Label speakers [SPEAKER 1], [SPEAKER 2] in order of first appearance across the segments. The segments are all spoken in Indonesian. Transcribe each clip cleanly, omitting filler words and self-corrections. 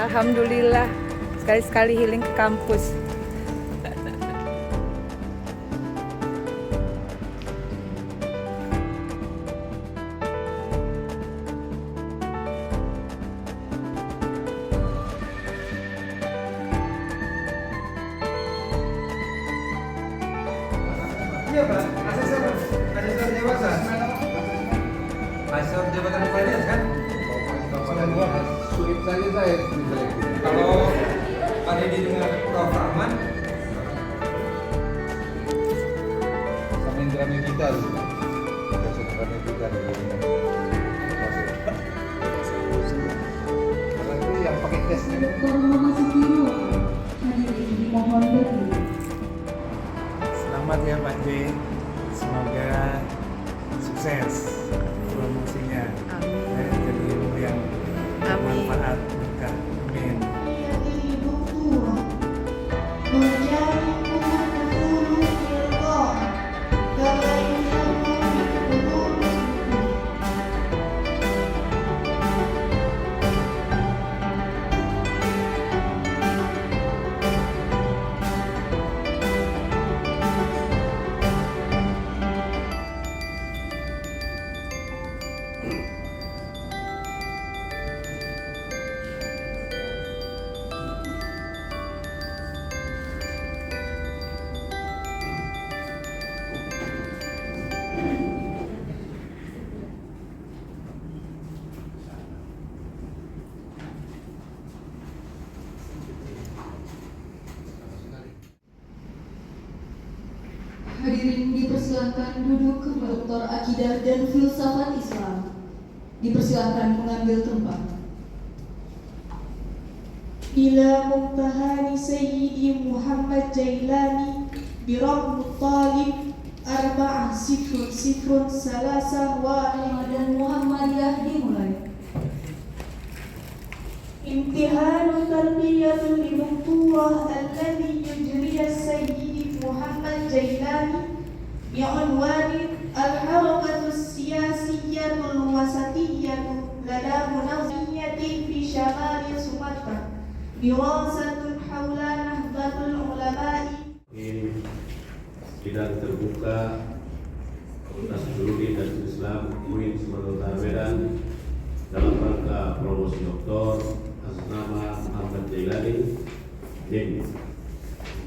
[SPEAKER 1] Alhamdulillah, sekali-sekali healing ke kampus.
[SPEAKER 2] Iya Pak, asesor dewasa. Asesor jabatan kepala kan?
[SPEAKER 3] Sulit saja saya
[SPEAKER 2] Kalau ada dengan Prof. Rahman,
[SPEAKER 3] sama Indra Mevita dulu. Indra Mevita dulu. Karena itu yang pakai tes.
[SPEAKER 4] Dr. Muhammad Sukiro hadirin dimohon berdiri.
[SPEAKER 5] Selamat ya Pak J, semoga sukses promosinya.
[SPEAKER 1] Amin.
[SPEAKER 5] Jadi ilmu yang
[SPEAKER 1] Amin.
[SPEAKER 5] bermanfaat. Berkah. Amin.
[SPEAKER 4] Hadirin dipersilakan duduk kembali. Dr. Akidah dan Filsafat Islam dipersilakan mengambil tempat.
[SPEAKER 6] إلى منتهى سيدي محمد جيلاني برغم الطالب 4003
[SPEAKER 4] Dan Muhammadiyah dimulai.
[SPEAKER 6] امتحان تربية للدكتورة الذي يجري السيد محمد جيلاني بعنوان الحركة السياسية الوسطية لدى منظمية في شمال سومطرة دراسة حول نهضة العلماء.
[SPEAKER 7] Sidang terbuka Fakultas Biologi dan Islam UIN Sumatera Utara Medan dalam rangka promosi doktor atas nama Muhammad Jailani NIM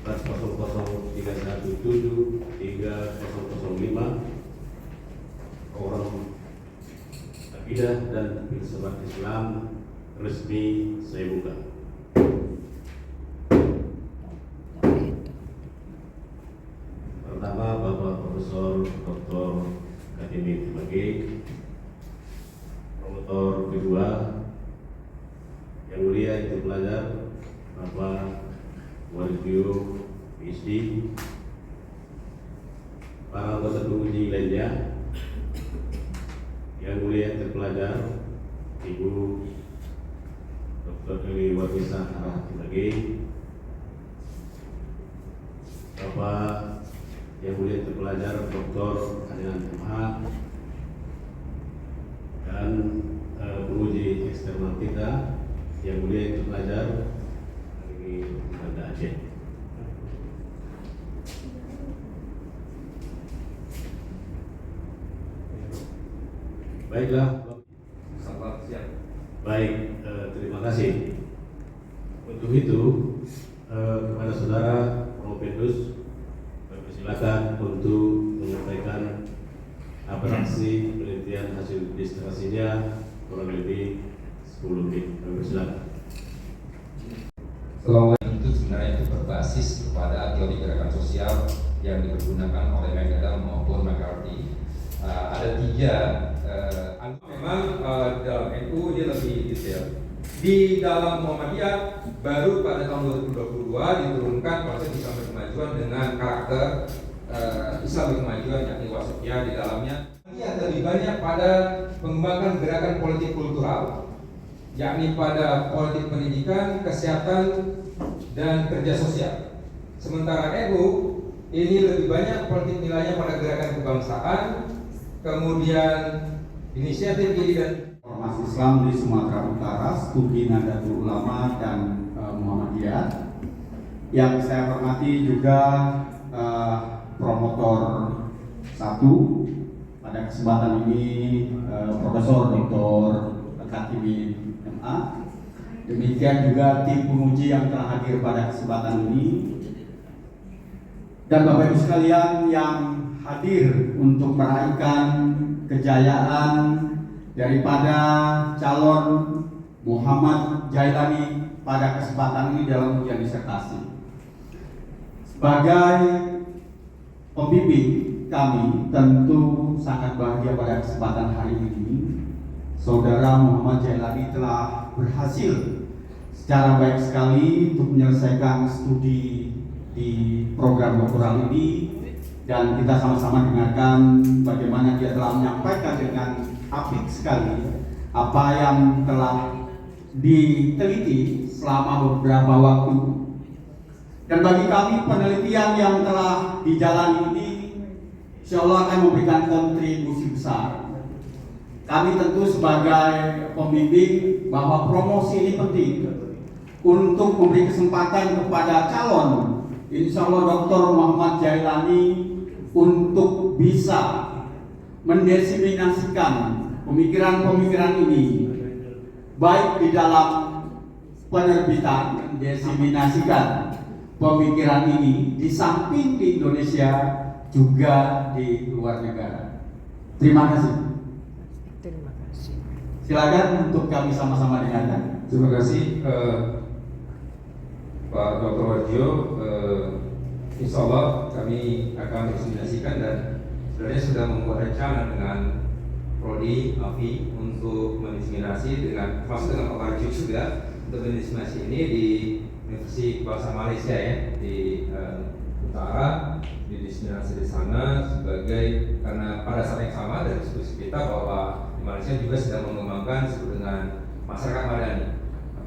[SPEAKER 7] 400317305 orang akidah dan filsafat Islam resmi saya buka. Pertama, Bapak Profesor Dr. Kartini Tibage. Promotor kedua, yang mulia itu pelajar Bapak Waligio PhD. Para anggota penguji lainnya, yang mulia terpelajar Ibu Dr. Eli Wabisa Arah Tibage. Bapak yang mulia terpelajar Dr. Adnan MH dan penguji eksternal kita yang mulia terpelajar ini Anda Aceh. Baiklah.
[SPEAKER 2] selamat siang.
[SPEAKER 7] Baik, terima kasih. Untuk itu kepada saudara Profedus silakan untuk menyampaikan atraksi penelitian hasil disertasinya kurang lebih 10 menit. Kami silakan.
[SPEAKER 8] Itu sebenarnya itu berbasis kepada teori gerakan sosial yang dipergunakan oleh McAdam maupun McCarthy. Ada tiga.
[SPEAKER 2] Memang dalam NU dia lebih detail. Di dalam Muhammadiyah baru pada tahun 2022 diturunkan konsep Islam berkemajuan dengan karakter Islam berkemajuan yakni wasatiyah di dalamnya. Yang lebih banyak pada mengembangkan gerakan politik kultural, yakni pada politik pendidikan, kesehatan, dan kerja sosial. Sementara NU ini lebih banyak politik nilainya pada gerakan kebangsaan, kemudian inisiatif diri dan
[SPEAKER 9] Ormas Islam di Sumatera Utara, Studi Nahdlatul Ulama dan Muhammadiyah. Yang saya hormati juga promotor 1 pada kesempatan ini, Profesor Dr. Kartini MA. Demikian juga tim penguji yang telah hadir pada kesempatan ini. Dan Bapak Ibu sekalian yang hadir untuk meraihkan kejayaan daripada calon Muhammad Jailani pada kesempatan ini dalam ujian disertasi. Sebagai pembimbing kami tentu sangat bahagia pada kesempatan hari ini. Saudara Muhammad Jailani telah berhasil secara baik sekali untuk menyelesaikan studi di program doktoral ini, dan kita sama-sama dengarkan bagaimana dia telah menyampaikan dengan apik sekali apa yang telah diteliti selama beberapa waktu. Dan bagi kami penelitian yang telah dijalani ini insya Allah akan memberikan kontribusi besar. Kami tentu sebagai pembimbing bahwa promosi ini penting untuk memberi kesempatan kepada calon insya Allah Dr. Muhammad Jailani untuk bisa mendiseminasikan pemikiran-pemikiran ini baik di dalam penerbitan, mendiseminasikan pemikiran ini di samping di Indonesia juga di luar negara. Terima kasih.
[SPEAKER 1] Terima kasih.
[SPEAKER 9] Silakan untuk kami sama-sama dengarkan.
[SPEAKER 2] Terima kasih Pak Dr. Warjo. Insya Allah kami akan mendiseminasikan dan sebenarnya sudah membuat rencana dengan Prodi AFI untuk mendiseminasi dengan termasuk dengan Pak Warjo juga untuk mendiseminasi ini di Universitas Bahasa Malaysia ya, di utara, didiseminasi di sana sebagai, karena pada saat yang sama dari diskusi kita bahwa di Malaysia juga sedang mengembangkan disebut dengan masyarakat madani.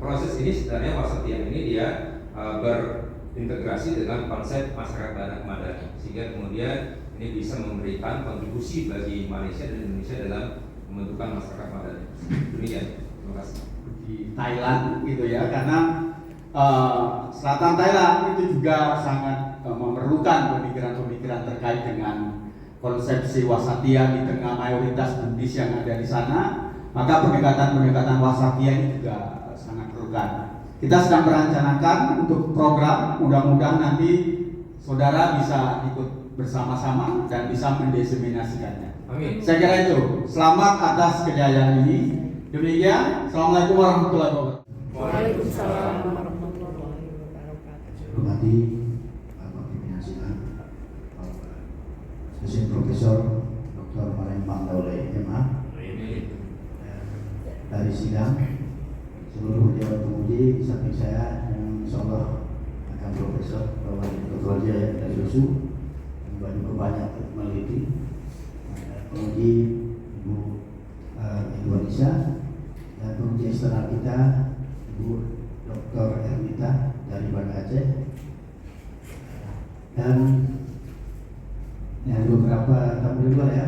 [SPEAKER 2] Proses ini sebenarnya Wasatiyah ini dia berintegrasi dengan konsep masyarakat madani, sehingga kemudian ini bisa memberikan kontribusi bagi Malaysia dan Indonesia dalam pembentukan masyarakat madani. Demikian, terima kasih.
[SPEAKER 9] Di Thailand gitu ya, karena selatan Thailand itu juga sangat memerlukan pemikiran-pemikiran terkait dengan konsepsi wasatiyah di tengah mayoritas Buddhis yang ada di sana. Maka pendekatan-pendekatan wasatiyah ini juga sangat perlukan. Kita sedang merencanakan untuk program, mudah-mudahan nanti saudara bisa ikut bersama-sama dan bisa mendiseminasikannya.
[SPEAKER 2] Amin.
[SPEAKER 9] Saya kira itu. Selamat atas kejayaan ini. Demikian. Assalamualaikum warahmatullahi wabarakatuh.
[SPEAKER 1] Waalaikumsalam warahmatullahi wabarakatuh.
[SPEAKER 10] Hormati Bapak Pimpinan Sidang, Dosen Profesor Dr. Palembang Daulay MA, dari sidang, seluruh dewan penguji di samping saya yang insyaallah akan Profesor Dr. Jaya dari USU, yang juga banyak meneliti, penguji Ibu Indonesia, dan penguji eksternal kita Ibu Dr. Ernita dari Banda Aceh, dan ada beberapa tamu di luar ya,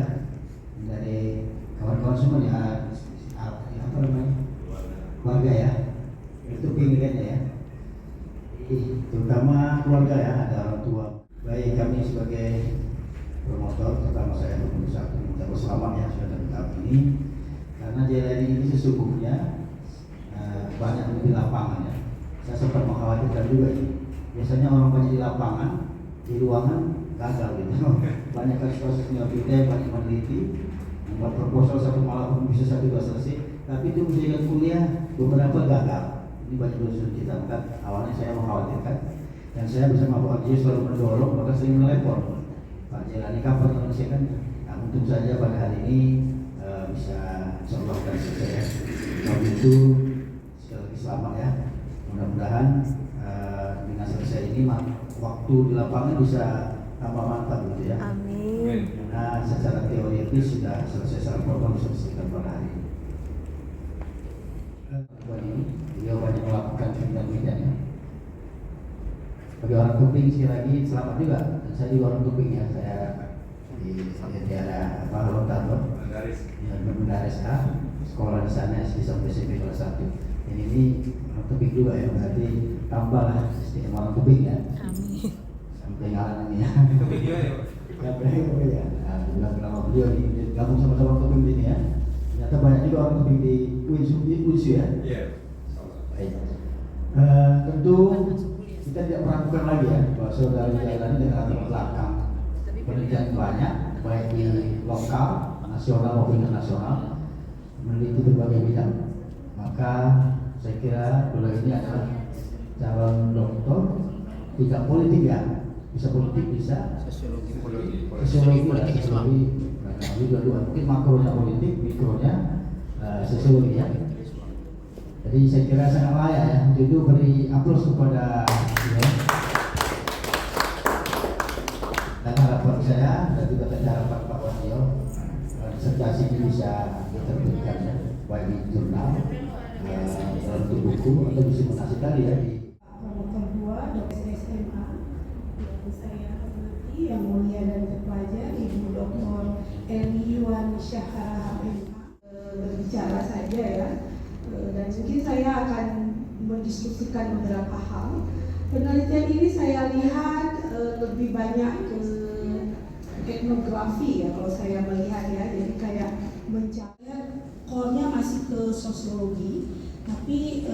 [SPEAKER 10] dari kawan-kawan semua ya, apa namanya, keluarga ya, itu pilihannya ya, terutama keluarga ya, ada orang tua. Baik, kami sebagai promotor, terutama saya berusaha untuk mengucapkan selamat ya sudah datang tahap ini, karena Jailani ini sesungguhnya banyak di lapangan ya. Saya sempat mengkhawatirkan juga ini. Biasanya orang banyak di lapangan, di ruangan gagal gitu. Banyak kali proses penelitian, banyak meneliti, membuat proposal satu malam pun bisa 1-2 selesai. Tapi itu menjadikan kuliah beberapa gagal. Ini banyak dosen kita. Maka awalnya saya mengkhawatirkan, dan saya bersama Pak Arji selalu mendorong, bahkan sering melepon Pak Jailani kapan menyelesaikan. Nah, untung saja pada hari ini bisa insyaallah dan sukses. Kalau itu sekali lagi selamat ya. Mudah-mudahan dengan selesai ini waktu di lapangan bisa tambah mantap gitu ya.
[SPEAKER 1] Amin.
[SPEAKER 10] Karena secara teoritis sudah selesai, secara program bisa diselesaikan pada hari ini. Beliau banyak melakukan penelitiannya. Bagi orang Kuping sekali lagi selamat juga. Dan saya juga orang Kuping ya. Saya di daerah Lontar, Mendares. sekolah di sana SD sampai SMP kelas 1. Ini orang Tebing juga ya, berarti tambahlah istimewa orang Tebing ya. Sampai ngalan ini ya.
[SPEAKER 2] Tebing juga ya Pak?
[SPEAKER 10] Ya benar ya. Nah, nama beliau gabung sama-sama Tebing ini ya. Ternyata banyak juga orang Tebing di UNSU ya.
[SPEAKER 2] Iya.
[SPEAKER 10] Baik. Tentu kita tidak meragukan lagi ya bahwa saudara Jailani dengan latar belakang penelitian banyak, baik di lokal, nasional maupun internasional, meneliti berbagai bidang. Maka saya kira beliau ini adalah calon doktor, tidak politik ya, bisa politik, bisa sosiologi, dua-dua, mungkin makronya politik, mikronya sosiologi ya. Jadi saya kira sangat layak ya, untuk itu beri aplaus kepada beliau. Dan harapan saya dan juga harapan Pak Wahyu, disertasi ini bisa diterbitkan ya, baik di jurnal, dalam bentuk buku atau bisa mengasih tadi ya di
[SPEAKER 6] Promotor 2 Dr. SMA yang saya hormati yang mulia dan terpelajar Ibu Dr. Eliwan Syahara MA, berbicara saja ya, dan mungkin saya akan mendiskusikan beberapa hal. Penelitian ini saya lihat lebih banyak ke etnografi ya kalau saya melihat ya, jadi kayak mencari core-nya masih ke sosiologi, tapi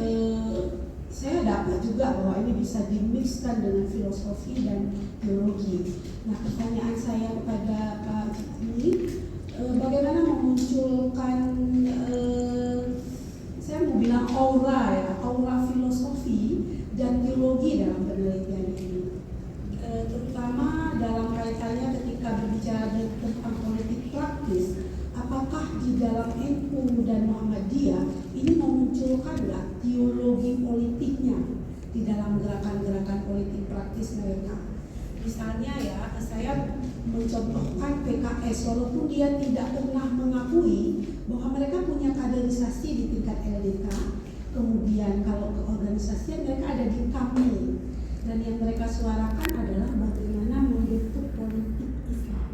[SPEAKER 6] saya dapat juga bahwa ini bisa dimixkan dengan filosofi dan teologi. Nah, pertanyaan saya kepada Pak ini, bagaimana memunculkan saya mau bilang aura ya, aura filosofi dan teologi dalam penelitian ini, terutama dalam kaitannya ketika berbicara tentang politik praktis. Apakah di dalam NU dan Muhammadiyah ini memunculkan nggak teologi politiknya di dalam gerakan-gerakan politik praktis mereka? Misalnya ya, saya mencontohkan PKS, walaupun dia tidak pernah mengakui bahwa mereka punya kaderisasi di tingkat LDK, kemudian kalau ke organisasi mereka ada di KAMI, dan yang mereka suarakan adalah bagaimana membentuk politik Islam.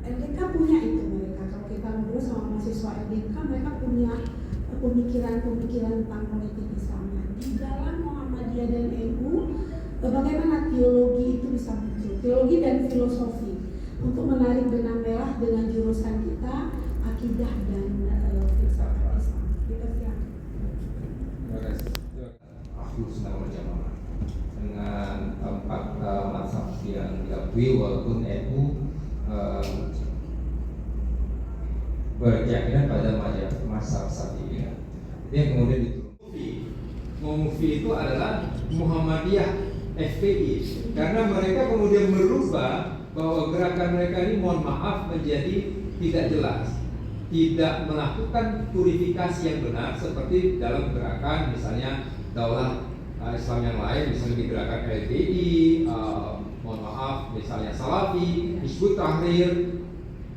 [SPEAKER 6] LDK punya itu mereka, kalau kita ngobrol sama mahasiswa LDK, mereka punya pemikiran-pemikiran tentang politik Islam. Di dalam Muhammadiyah dan NU, bagaimana teologi itu bisa muncul, teologi dan filosofi, untuk menarik benang merah dengan jurusan kita, akidah dan filsafat Islam. Itu ya.
[SPEAKER 2] Terima kasih. Ahlus Sunnah wal Jamaah dengan 4 mazhab yang diakui, walaupun NU berkeyakinan pada mazhab Syafi'i. Itu yang kemudian diturunkan. Mufi itu adalah Muhammadiyah FPI, karena mereka kemudian merubah bahwa gerakan mereka ini, mohon maaf, menjadi tidak jelas, tidak melakukan purifikasi yang benar seperti dalam gerakan misalnya daulah Islam yang lain, misalnya di gerakan LDI, mohon maaf, misalnya Salafi, Hizbut Tahrir.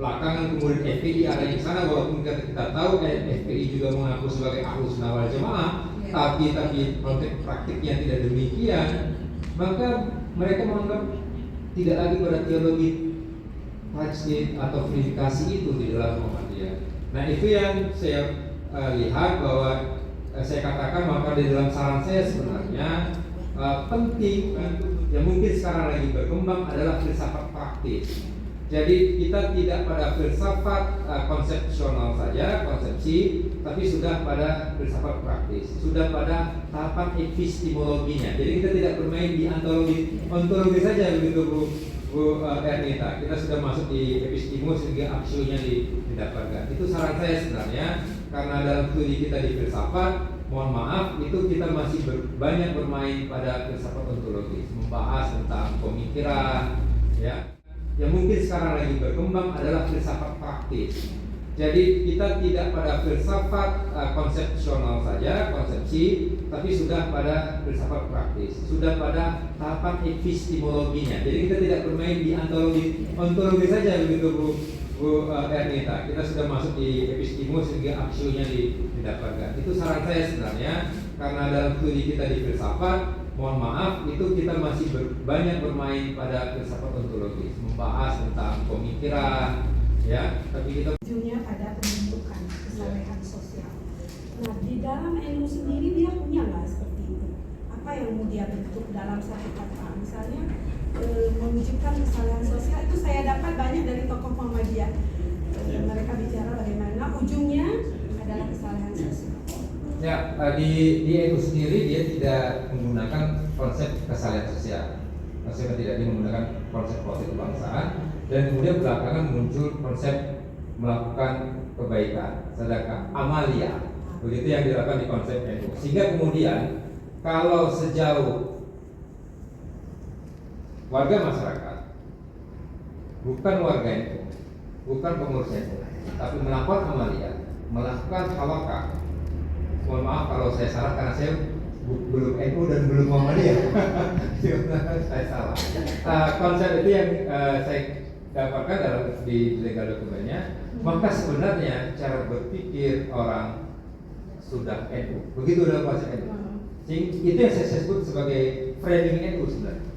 [SPEAKER 2] Belakangan kemudian FPI ada di sana, walaupun kita tahu FPI juga mengaku sebagai Ahlus Sunnah wal Jamaah, tapi praktiknya tidak demikian. Maka mereka menganggap tidak lagi pada teologi tajdid atau verifikasi itu di dalam Muhammadiyah. Nah, itu yang saya lihat bahwa saya katakan, maka di dalam saran saya sebenarnya penting yang mungkin sekarang lagi berkembang adalah filsafat praktis. Jadi kita tidak pada filsafat konsepsional saja, konsepsi, tapi sudah pada filsafat praktis, sudah pada tahapan epistemologinya. Jadi kita tidak bermain di ontologi saja, begitu Bu Ernita. Kita sudah masuk di epistemo sehingga aksionya didapatkan. Itu saran saya sebenarnya, karena dalam studi kita di filsafat, mohon maaf, itu kita masih banyak bermain pada filsafat ontologis, membahas tentang pemikiran, ya. Yang mungkin sekarang lagi berkembang adalah filsafat praktis. Jadi kita tidak pada filsafat konsepsional saja, konsepsi, tapi sudah pada filsafat praktis, sudah pada tahapan epistemologinya. Jadi kita tidak bermain di ontologi saja, begitu Bu Ernita. Kita sudah masuk di epistemo sehingga aksionya didapatkan. Itu saran saya sebenarnya, karena dalam studi kita di filsafat, mohon maaf, itu kita masih banyak bermain pada filsafat ontologis, membahas tentang pemikiran, ya. Tapi kita
[SPEAKER 6] ujungnya pada pembentukan kesalahan sosial. dalam NU sendiri dia punya nggak seperti itu? Apa yang mau dia bentuk dalam satu kata? Misalnya mewujudkan kesalahan sosial itu saya dapat banyak dari tokoh Muhammadiyah. Mereka bicara bagaimana ujungnya adalah kesalahan sosial.
[SPEAKER 2] Ya, di NU sendiri dia tidak menggunakan konsep kesalahan sosial. Maksudnya tidak dia menggunakan konsep politik kebangsaan, dan kemudian belakangan muncul konsep melakukan kebaikan, sedangkan amalia. Begitu yang dilakukan di konsep NU. Sehingga kemudian kalau sejauh warga masyarakat, bukan warga NU, bukan pengurus NU, tapi melakukan amalia, melakukan halakah. Mohon maaf kalau saya salah karena saya belum NU dan belum Muhammadiyah. Saya salah. Konsep itu yang saya dapatkan dalam di legal dokumennya. Maka sebenarnya cara berpikir orang sudah NU. Begitu dalam konsep NU. Itu yang saya sebut sebagai framing NU sebenarnya.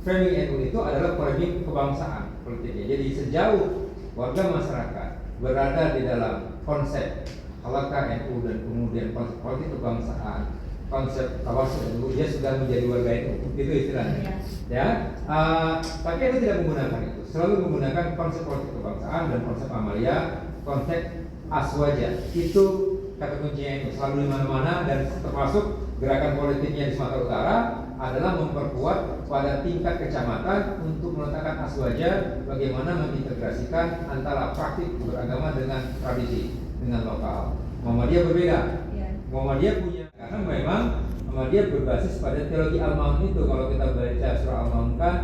[SPEAKER 2] Framing NU itu adalah framing kebangsaan politiknya. Jadi sejauh warga masyarakat berada di dalam konsep halakah NU dan kemudian konsep politik kebangsaan, konsep tawasul NU, dia sudah menjadi warga NU, itu istilahnya. Ya, tapi itu tidak menggunakan itu, selalu menggunakan konsep politik kebangsaan dan konsep amalia, konsep aswaja. Itu kata kuncinya itu selalu di mana-mana, dan termasuk gerakan politiknya di Sumatera Utara adalah memperkuat pada tingkat kecamatan untuk meletakkan aswaja, bagaimana mengintegrasikan antara praktik beragama dengan tradisi, dengan lokal. Muhammadiyah berbeda. Muhammadiyah punya, karena memang Muhammadiyah berbasis pada teologi Al-Maun itu. Kalau kita baca surah Al-Maun kan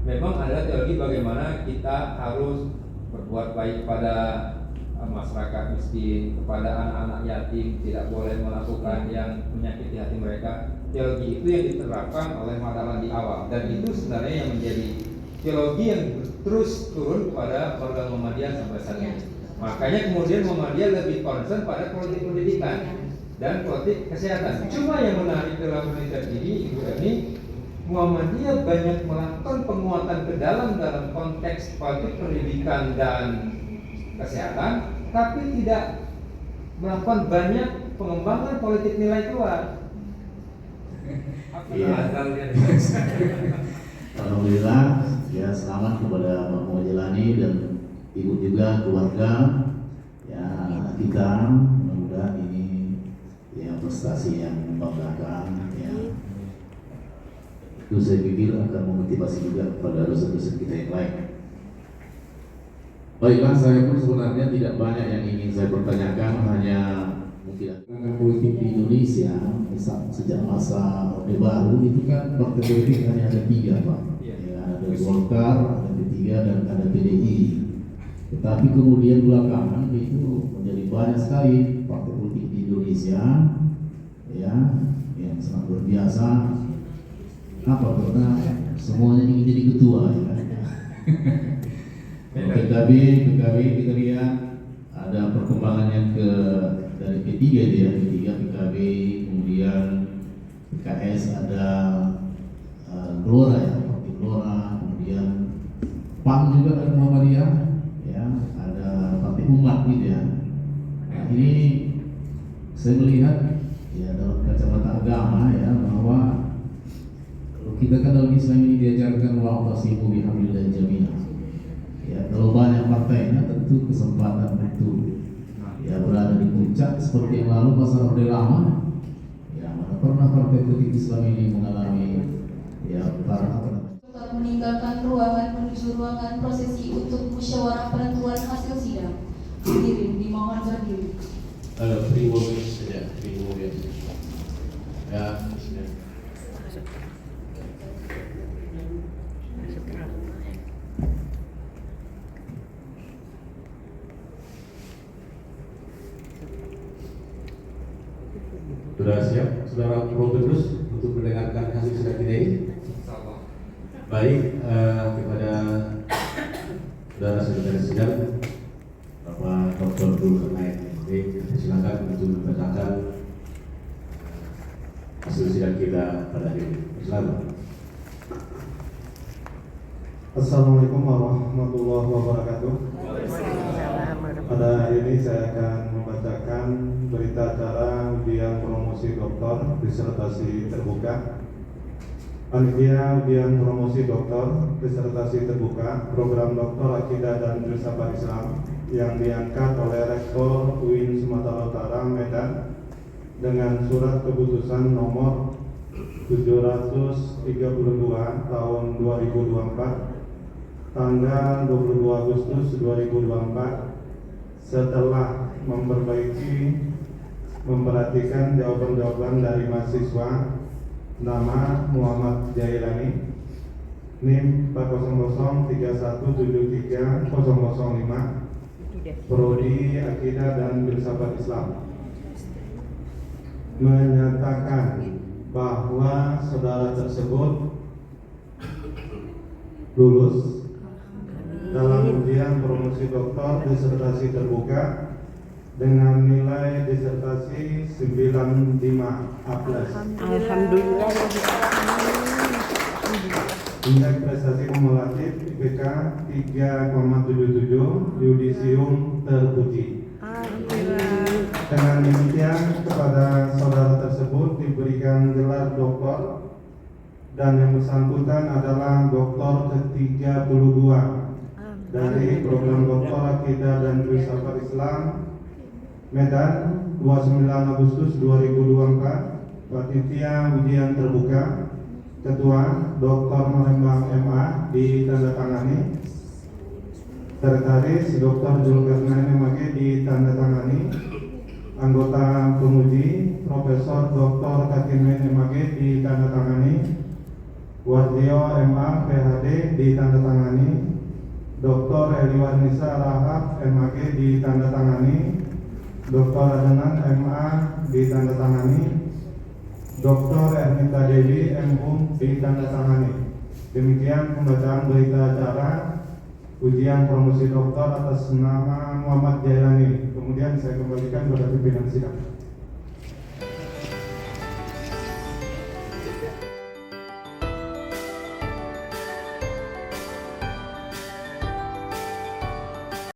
[SPEAKER 2] memang ada teologi bagaimana kita harus berbuat baik kepada masyarakat miskin, kepada anak-anak yatim, tidak boleh melakukan yang menyakiti hati mereka. Teologi itu yang diterapkan oleh Matalan di awal, dan itu sebenarnya yang menjadi teologi yang terus turun kepada warga Muhammadiyah sampai saat ini. Makanya kemudian Muhammadiyah lebih concern pada politik pendidikan dan politik kesehatan. Cuma yang menarik dalam penelitian ini, Ibu Erni, Muhammadiyah banyak melakukan penguatan ke dalam konteks politik pendidikan dan kesehatan, tapi tidak melakukan banyak pengembangan politik nilai keluar.
[SPEAKER 10] Alhamdulillah, ya selamat kepada Pak Muhajelani dan Ibu juga, keluarga, ya kita, mudah-mudahan ini ya prestasi yang membanggakan, ya. Itu saya pikir akan memotivasi juga kepada dosen-dosen kita yang lain. Baiklah, saya pun sebenarnya tidak banyak yang ingin saya pertanyakan, hanya mungkin politik di Indonesia sejak masa Orde Baru itu kan partai politik hanya ada 3, Pak. Ya, ada Golkar, ada P3 dan ada PDI. Tetapi kemudian belakangan itu menjadi banyak sekali partai politik di Indonesia, ya, yang sangat luar biasa. Apa? Karena semuanya ingin jadi ketua, ya. PKB kita lihat ada perkembangannya dari P3 dia, P3 PKB, kemudian PKS ada Gelora, ya, Partai Gelora, kemudian PAN juga ada Muhammadiyah, ya, ada Partai Umat gitu ya. Nah, ini saya melihat ya dalam kacamata agama ya bahwa kalau kita kan dalam Islam ini diajarkan wa'tasimu bihablillahi jami'an. Ya, kalau banyak partainya tentu kesempatan untuk ya berada di puncak seperti yang lalu masa Orde Lama. Ya, mana pernah partai politik Islam ini mengalami ya
[SPEAKER 4] meninggalkan ruangan menuju ruangan prosesi untuk musyawarah penentuan hasil sidang. Hadirin dimohon berdiri.
[SPEAKER 7] 3 minutes saja, 3 minutes. Ya, sudah siap, saudara Prof. Petrus, untuk mendengarkan hasil sidang kita ini? Baik, kepada saudara sekretaris sidang, Bapak Dr. Zulkarnain, silakan untuk membacakan hasil sidang kita pada hari ini. Silakan.
[SPEAKER 11] Assalamualaikum warahmatullahi wabarakatuh. Pada hari ini saya akan membacakan berita acara undian promosi doktor disertasi terbuka. Panitia ujian promosi doktor disertasi terbuka program doktor akidah dan filsafat Islam yang diangkat oleh Rektor UIN Sumatera Utara Medan dengan surat keputusan nomor 732 tahun 2024 tanggal 22 Agustus 2024 setelah memperhatikan jawaban-jawaban dari mahasiswa. Nama Muhammad Jailani, NIM 40031730005, Prodi Akidah dan Filsafat Islam, menyatakan bahwa saudara tersebut lulus dalam ujian promosi doktor disertasi terbuka dengan nilai disertasi 95 A+.
[SPEAKER 1] Alhamdulillah.
[SPEAKER 11] Indeks prestasi kumulatif IPK 3,77, yudisium terpuji. Dengan demikian kepada saudara tersebut diberikan gelar doktor dan yang bersangkutan adalah doktor ke-32 dari program doktor Akidah dan Filsafat Islam Medan 29 Agustus 2024. Panitia ujian terbuka. Ketua Dr. Marembang MA ditandatangani. Sekretaris Dr. Zulkarnain MAG ditandatangani. Anggota penguji Profesor Dr. Kakimin MAG ditandatangani. Wardio MA PhD ditandatangani. Dr. Eliwanisa Rahab MAG ditandatangani. Dr. Adnan MA ditandatangani. Dr. Ernita Dewi MHum ditandatangani. Demikian pembacaan berita acara ujian promosi doktor atas nama Muhammad Jailani. Kemudian saya kembalikan kepada pimpinan sidang.